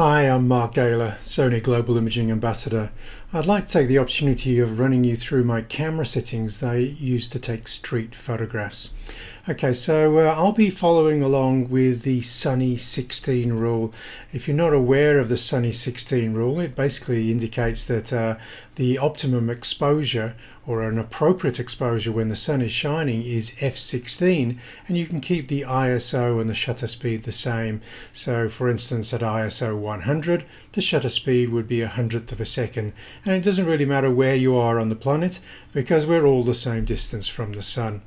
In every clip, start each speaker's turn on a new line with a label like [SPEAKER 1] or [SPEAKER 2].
[SPEAKER 1] Hi, I'm Mark Gaylor, Sony Global Imaging Ambassador. I'd like to take the opportunity of running you through my camera settings that I use to take street photographs. Okay, so I'll be following along with the Sony 16 rule. If you're not aware of the Sony 16 rule, it basically indicates that the optimum exposure or an appropriate exposure when the sun is shining is f16, and you can keep the ISO and the shutter speed the same. So for instance, at ISO 100, the shutter speed would be 100th of a second, and it doesn't really matter where you are on the planet because we're all the same distance from the sun.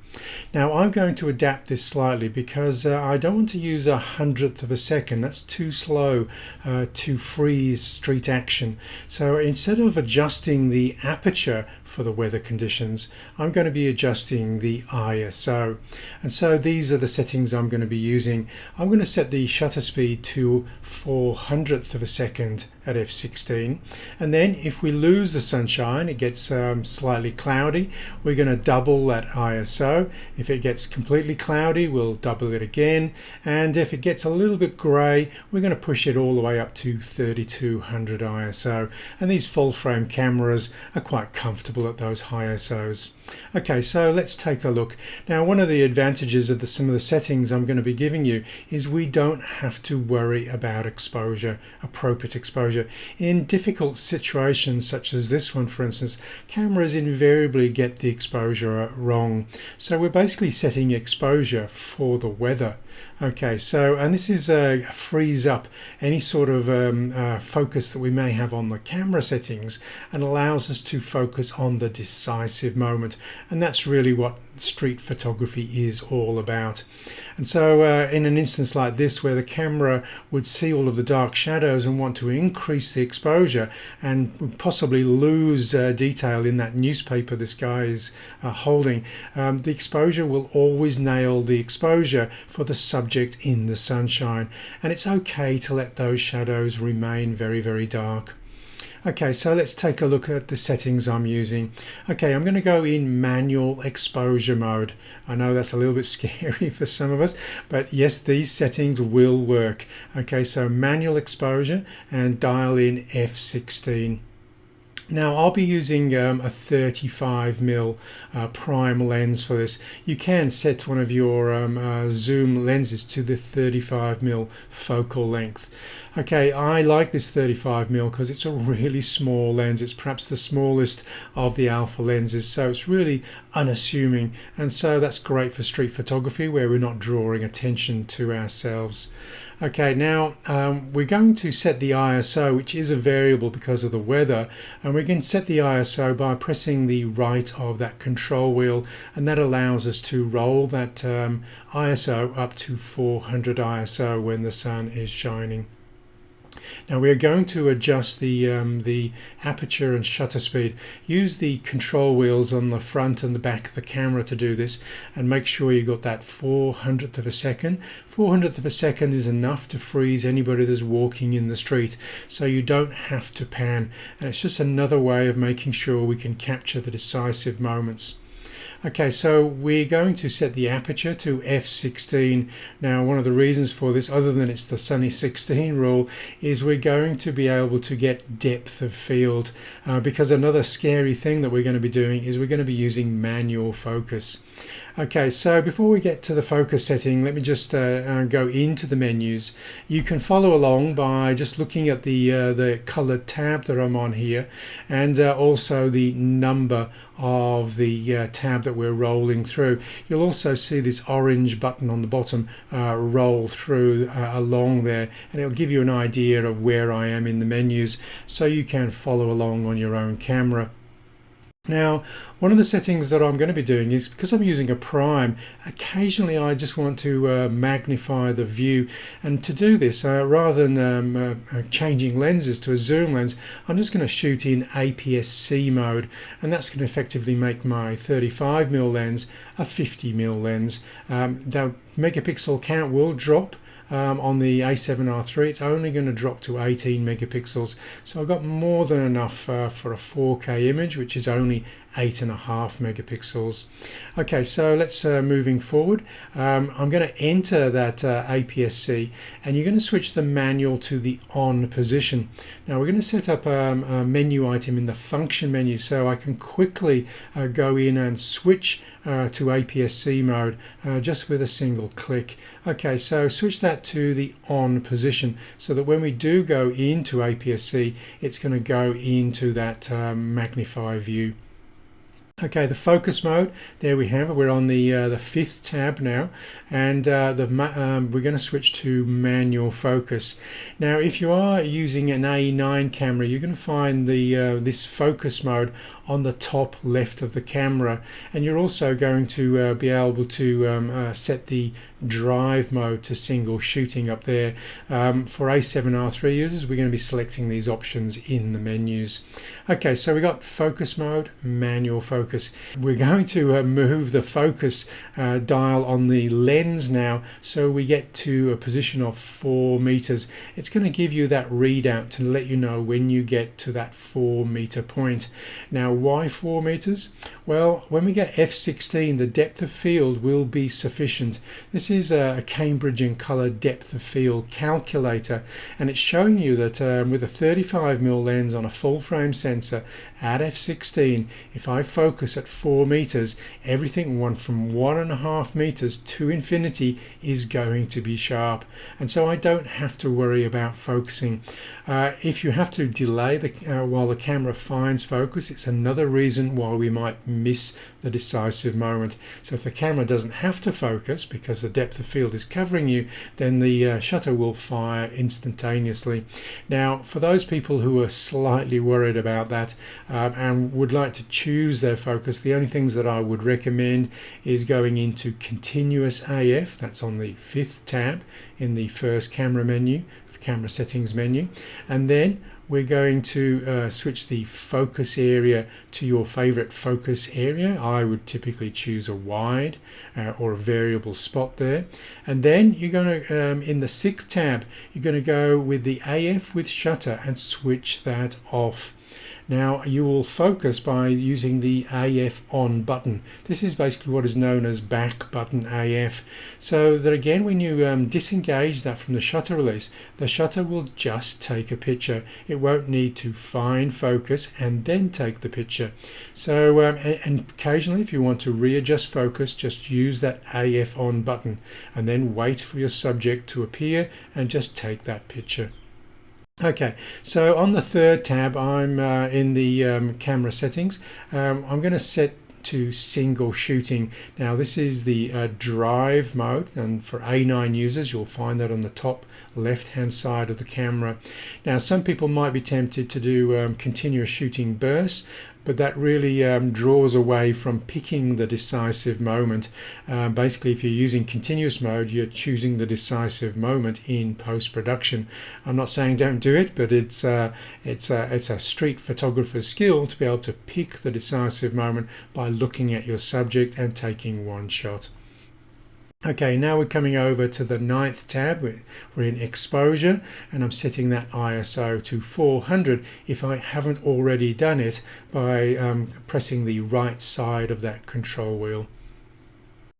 [SPEAKER 1] Now I'm going to adapt this slightly because I don't want to use 100th of a second. That's too slow to freeze street action. So instead of adjusting the aperture for the weather conditions, I'm going to be adjusting the ISO. And so these are the settings I'm going to be using. I'm going to set the shutter speed to 400th of a second at f16, and then if we lose the sunshine, it gets slightly cloudy, we're going to double that ISO. If it gets completely cloudy, we'll double it again, and if it gets a little bit grey, we're going to push it all the way up to 3200 ISO. And these full frame cameras are quite comfortable at those high ISOs. Okay, so let's take a look. Now, one of the advantages of some of the settings I'm going to be giving you is we don't have to worry about exposure, appropriate exposure. In difficult situations such as this one, for instance, cameras invariably get the exposure wrong. So we're basically setting exposure for the weather. Okay, so, and this is frees up any sort of focus that we may have on the camera settings and allows us to focus on the decisive moment. And that's really what street photography is all about. And so in an instance like this, where the camera would see all of the dark shadows and want to increase the exposure and possibly lose detail in that newspaper this guy is holding, the exposure will always nail the exposure for the subject in the sunshine, and it's okay to let those shadows remain very, very dark. Okay, so let's take a look at the settings I'm using. Okay, I'm going to go in manual exposure mode. I know that's a little bit scary for some of us, but yes, these settings will work. Okay, so manual exposure and dial in f16. Now I'll be using a 35mm prime lens for this. You can set one of your zoom lenses to the 35mm focal length. Okay, I like this 35mm because it's a really small lens. It's perhaps the smallest of the alpha lenses, so it's really unassuming, and so that's great for street photography where we're not drawing attention to ourselves. Okay, now we're going to set the ISO, which is a variable because of the weather, and we can set the ISO by pressing the right of that control wheel, and that allows us to roll that ISO up to 400 ISO when the sun is shining. Now we are going to adjust the aperture and shutter speed. Use the control wheels on the front and the back of the camera to do this, and make sure you got that 400th of a second. 400th of a second is enough to freeze anybody that's walking in the street, so you don't have to pan, and it's just another way of making sure we can capture the decisive moments. Okay, so we're going to set the aperture to f16. Now, one of the reasons for this, other than it's the Sony 16 rule, is we're going to be able to get depth of field, because another scary thing that we're going to be doing is we're going to be using manual focus. Okay, so before we get to the focus setting, let me just go into the menus. You can follow along by just looking at the colored tab that I'm on here, and also the number of the tab that we're rolling through. You'll also see this orange button on the bottom roll through along there, and it'll give you an idea of where I am in the menus, so you can follow along on your own camera. Now, one of the settings that I'm going to be doing is, because I'm using a prime, occasionally I just want to magnify the view, and to do this, rather than changing lenses to a zoom lens, I'm just going to shoot in APS-C mode, and that's going to effectively make my 35mm lens a 50mm lens. The megapixel count will drop. On the A7RIII, it's only going to drop to 18 megapixels, so I've got more than enough for a 4K image, which is only only 8.5 megapixels. Okay, so let's moving forward. I'm going to enter that APS-C, and you're going to switch the manual to the on position. Now we're going to set up a menu item in the function menu, so I can quickly go in and switch to APS-C mode just with a single click. Okay, so switch that to the on position so that when we do go into APS-C, it's going to go into that magnify view. Okay, the focus mode, there we have it. We're on the fifth tab now, and we're going to switch to manual focus. Now, if you are using an A9 camera, you're going to find the this focus mode on the top left of the camera, and you're also going to be able to set the drive mode to single shooting up there. For A7R III users, we're going to be selecting these options in the menus. Okay, so we got focus mode, manual focus. We're going to move the focus dial on the lens now, so we get to a position of 4 meters. It's going to give you that readout to let you know when you get to that 4 meter point. Now, why 4 meters? Well, when we get f16, the depth of field will be sufficient. This is a Cambridge and Color depth of field calculator, and it's showing you that with a 35mm lens on a full frame sensor at f16, if I focus at 4 meters, everything from 1.5 meters to infinity is going to be sharp, and so I don't have to worry about focusing. If you have to delay while the camera finds focus, it's another reason why we might miss the decisive moment. So if the camera doesn't have to focus because the depth of field is covering you, then the shutter will fire instantaneously. Now, for those people who are slightly worried about that and would like to choose their focus, the only things that I would recommend is going into continuous AF. That's on the 5th tab in the first camera menu, camera settings menu, and then we're going to switch the focus area to your favorite focus area. I would typically choose a wide or a variable spot there, and then you're going to in the 6th tab you're going to go with the AF with shutter and switch that off. Now you will focus by using the AF on button. This is basically what is known as back button AF. So that again, when you disengage that from the shutter release, the shutter will just take a picture. It won't need to find focus and then take the picture. So and occasionally if you want to readjust focus, just use that AF on button and then wait for your subject to appear and just take that picture. Okay, so on the 3rd tab, I'm in the camera settings. I'm going to set to single shooting. Now this is the drive mode, and for A9 users you'll find that on the top left hand side of the camera. Now some people might be tempted to do continuous shooting bursts, but that really draws away from picking the decisive moment. Basically, if you're using continuous mode, you're choosing the decisive moment in post-production. I'm not saying don't do it, but it's a street photographer's skill to be able to pick the decisive moment by looking at your subject and taking one shot. Okay, now we're coming over to the 9th tab. We're in exposure, and I'm setting that ISO to 400 if I haven't already done it by pressing the right side of that control wheel.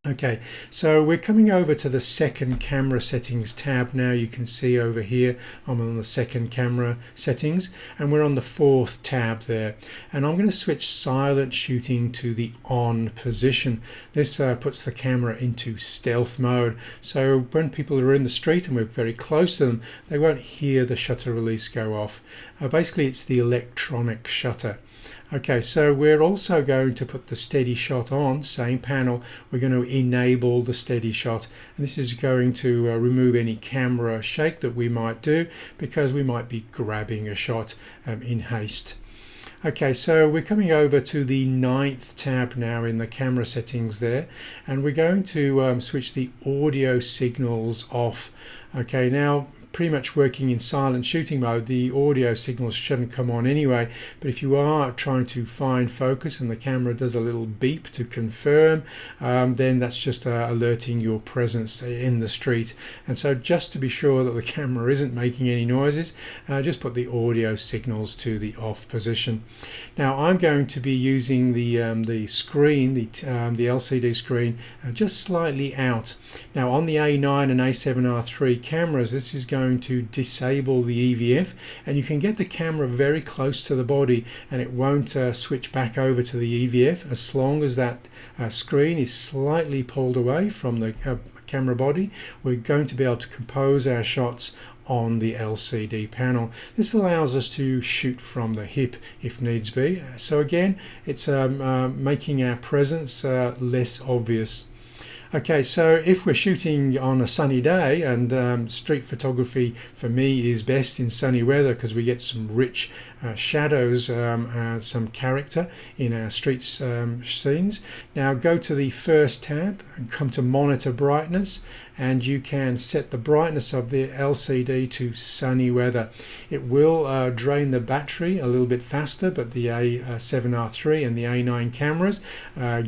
[SPEAKER 1] Okay, so we're coming over to the 2nd camera settings tab now. You can see over here I'm on the 2nd camera settings, and we're on the 4th tab there, and I'm going to switch silent shooting to the on position. This puts the camera into stealth mode, so when people are in the street and we're very close to them, they won't hear the shutter release go off. Basically it's the electronic shutter. Okay, so we're also going to put the steady shot on, same panel. We're going to enable the steady shot, and this is going to remove any camera shake that we might do because we might be grabbing a shot in haste. Okay, so we're coming over to the 9th tab now in the camera settings there, and we're going to switch the audio signals off. Okay, now pretty much working in silent shooting mode, the audio signals shouldn't come on anyway. But if you are trying to find focus and the camera does a little beep to confirm, then that's just alerting your presence in the street. And so just to be sure that the camera isn't making any noises, just put the audio signals to the off position. Now I'm going to be using the screen, the LCD screen, just slightly out. Now on the A9 and A7RIII cameras, this is going to disable the EVF, and you can get the camera very close to the body and it won't switch back over to the EVF as long as that screen is slightly pulled away from the camera body. We're going to be able to compose our shots on the LCD panel. This allows us to shoot from the hip if needs be. So again, it's making our presence less obvious. Okay, so if we're shooting on a sunny day, and street photography for me is best in sunny weather because we get some rich shadows, some character in our street scenes. Now go to the first tab and come to monitor brightness, and you can set the brightness of the LCD to sunny weather. It will drain the battery a little bit faster, but the A7RIII and the A9 cameras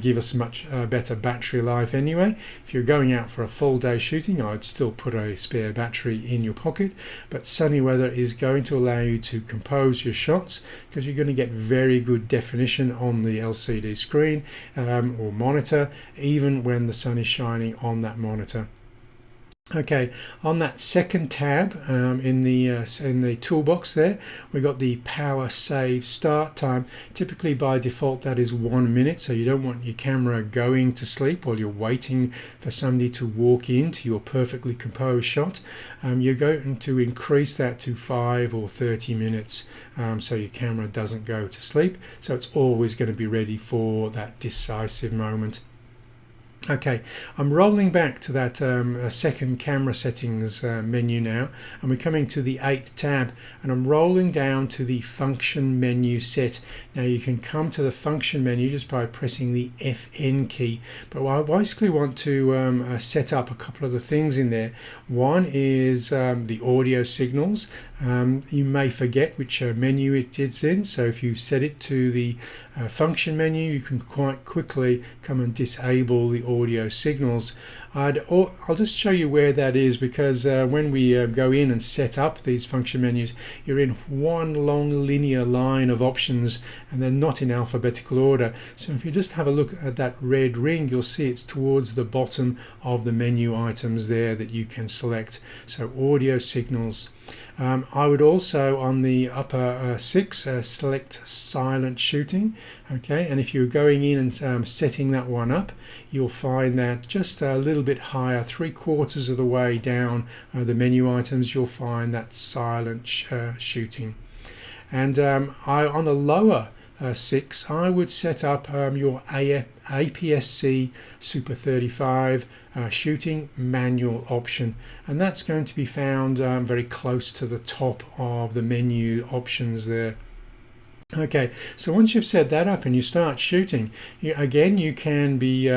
[SPEAKER 1] give us much better battery life anyway. If you're going out for a full day shooting, I'd still put a spare battery in your pocket, but sunny weather is going to allow you to compose your shots because you're going to get very good definition on the LCD screen or monitor, even when the sun is shining on that monitor. Okay, on that second tab in the toolbox there, we got the power save start time. Typically by default that is 1 minute, so you don't want your camera going to sleep while you're waiting for somebody to walk into your perfectly composed shot. You're going to increase that to 5 or 30 minutes so your camera doesn't go to sleep, so it's always going to be ready for that decisive moment. Okay, I'm rolling back to that second camera settings menu now, and we're coming to the 8th tab, and I'm rolling down to the function menu set. Now you can come to the function menu just by pressing the FN key, but I basically want to set up a couple of the things in there. One is the audio signals. You may forget which menu it is in, so if you set it to the function menu, you can quite quickly come and disable the audio signals. I'll just show you where that is, because when we go in and set up these function menus, you're in one long linear line of options and they're not in alphabetical order. So if you just have a look at that red ring, you'll see it's towards the bottom of the menu items there that you can select. So audio signals. I would also on the upper 6 select silent shooting. Okay, and if you're going in and setting that one up, you'll find that just a little bit higher, 3/4 of the way down the menu items, you'll find that silent shooting. And on the lower 6, I would set up your APS-C Super 35 shooting manual option, and that's going to be found very close to the top of the menu options there. Okay, so once you've set that up and you start shooting, you can be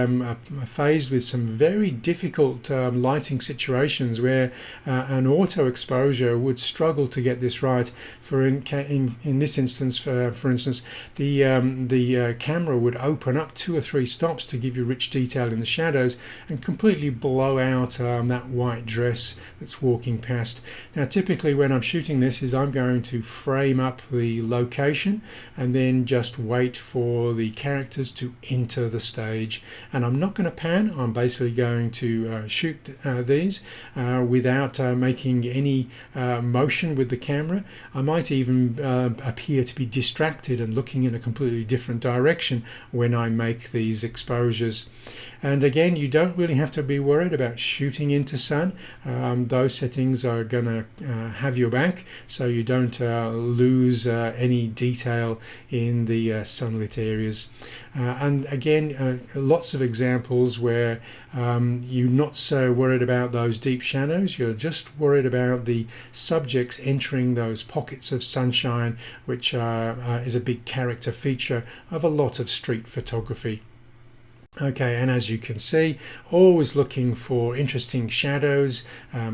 [SPEAKER 1] faced with some very difficult lighting situations where an auto exposure would struggle to get this right. In this instance, for instance, the camera would open up 2 or 3 stops to give you rich detail in the shadows and completely blow out that white dress that's walking past. Now, typically when I'm shooting this, I'm going to frame up the location and then just wait for the characters to enter the stage, and I'm not going to pan. I'm basically going to shoot these without making any motion with the camera. I might even appear to be distracted and looking in a completely different direction when I make these exposures. And again, you don't really have to be worried about shooting into sun. Those settings are going to have your back, so you don't lose any detail in the sunlit areas. And again, lots of examples where you're not so worried about those deep shadows, you're just worried about the subjects entering those pockets of sunshine, which is a big character feature of a lot of street photography. Okay, and as you can see, always looking for interesting shadows,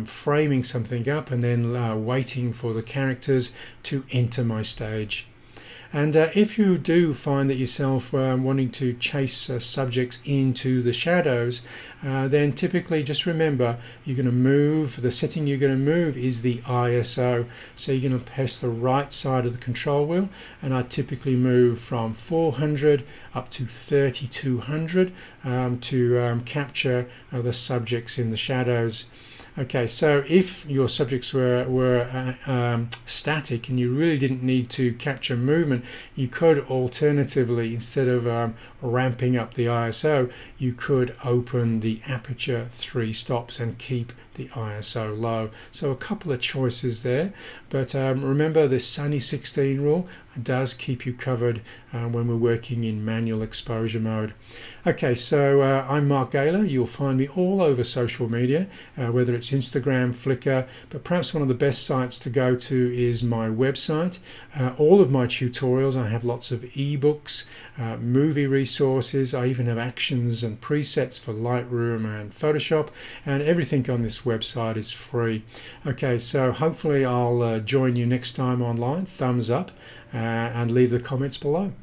[SPEAKER 1] framing something up, and then waiting for the characters to enter my stage. And if you do find that yourself wanting to chase subjects into the shadows, then typically just remember you're going to move, the setting you're going to move is the ISO. So you're going to press the right side of the control wheel, and I typically move from 400 up to 3200 to capture the subjects in the shadows. Okay, so if your subjects were static and you really didn't need to capture movement, you could alternatively, instead of ramping up the ISO, you could open the aperture 3 stops and keep the ISO low. So a couple of choices there, but remember the Sony 16 rule does keep you covered when we're working in manual exposure mode. Okay, so I'm Mark Gaylor. You'll find me all over social media, whether it's Instagram, Flickr, but perhaps one of the best sites to go to is my website. All of my tutorials, I have lots of ebooks, movie resources. I even have actions and presets for Lightroom and Photoshop, and everything on this website is free. Okay, so hopefully I'll join you next time online. Thumbs up and leave the comments below.